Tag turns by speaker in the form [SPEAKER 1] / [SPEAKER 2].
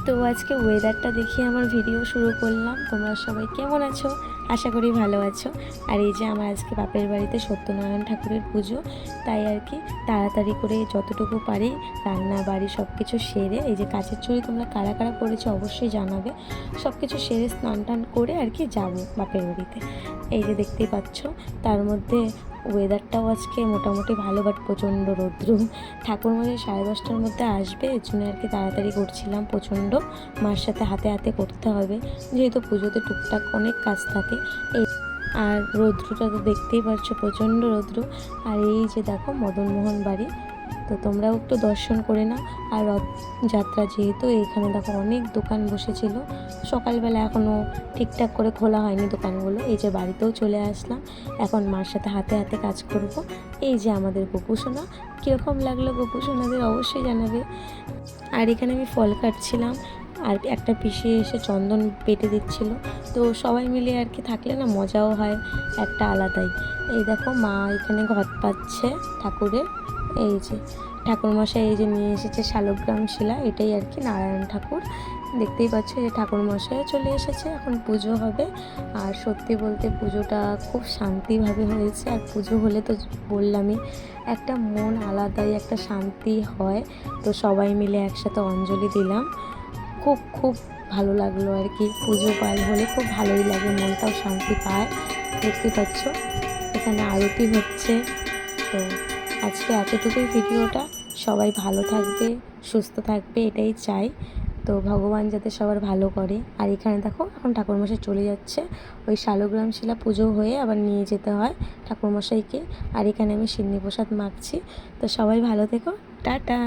[SPEAKER 1] তো আজকে ওয়েদারটা দেখিয়ে আমার ভিডিও শুরু করলাম। তোমরা সবাই কেমন আছো? আশা করি ভালো আছো। আর এই যে আমার আজকে বাপের বাড়িতে সত্যনারায়ণ ঠাকুরের পুজো, তাই আর কি তাড়াতাড়ি করে যতটুকু পারি রান্না বাড়ি সব কিছু সেরে, এই যে কাচের চুড়ি তোমরা কারা কারা করেছো অবশ্যই জানাবে, সব কিছু সেরে স্নান টান করে আর কি যাবো বাপের বাড়িতে। এই যে দেখতেই পাচ্ছ, তার মধ্যে ওয়েদারটাও আজকে মোটামুটি ভালো, বাট প্রচণ্ড রৌদ্র। ঠাকুরমশাই 10:30টার মধ্যে আসবে, এর জন্য আর কি তাড়াতাড়ি করছিলাম। প্রচণ্ড মার সাথে হাতে হাতে করতে হবে, যেহেতু পুজোতে টুকটাক অনেক কাজ থাকে। এই আর রৌদ্রটা তো দেখতেই পাচ্ছ, প্রচণ্ড রৌদ্র। আর এই যে দেখো মদনমোহন বাড়ি, তো তোমরাও একটু দর্শন করে নাও। আর রথযাত্রা যেহেতু, এইখানে দেখো অনেক দোকান বসেছিল সকালবেলা, এখনও ঠিকঠাক করে খোলা হয়নি দোকানগুলো। এই যে বাড়িতেও চলে আসলাম, এখন মার সাথে হাতে হাতে কাজ করব। এই যে আমাদের গোপুসোনা, কীরকম লাগলো গোপুসোনাদের অবশ্যই জানাবে। আর এখানে আমি ফল কাটছিলাম, আর একটা পিসি এসে চন্দন পেটে দিচ্ছিল। তো সবাই মিলে আর কি থাকলে না মজাও হয় একটা আলাদাই। এই দেখো মা এখানে ঘট পাচ্ছে ঠাকুরের। এই যে ঠাকুরমশাই এই যে নিয়ে এসেছে শালগ্রাম শিলা, এটাই আর কি নারায়ণ ঠাকুর। দেখতেই পাচ্ছ যে ঠাকুরমশাইও চলে এসেছে, এখন পুজো হবে। আর সত্যি বলতে পুজোটা খুব শান্তিভাবে হয়েছে। আর পুজো হলে তো বললামই, একটা মন আলাদাই একটা শান্তি হয়। তো সবাই মিলে একসাথে অঞ্জলি দিলাম, খুব খুব ভালো লাগলো আর কি। পুজো পাল হলে খুব ভালোই লাগে, মনটাও শান্তি পায়। দেখতে পাচ্ছ এখানে আরতি হচ্ছে। তো আজকে এতটুকুই ভিডিওটা। সবাই ভালো থাকবে, সুস্থ থাকবে, এটাই চাই। তো ভগবান যাতে সবার ভালো করে। আর এখানে দেখো এখন ঠাকুরমশাই চলে যাচ্ছে, ওই শালগ্রাম শিলা পুজো হয়ে আবার নিয়ে যেতে হয় ঠাকুরমশাইকে। আর এখানে আমি সিন্নি প্রসাদ মাখছি। তো সবাই ভালো থেকো, টাটা।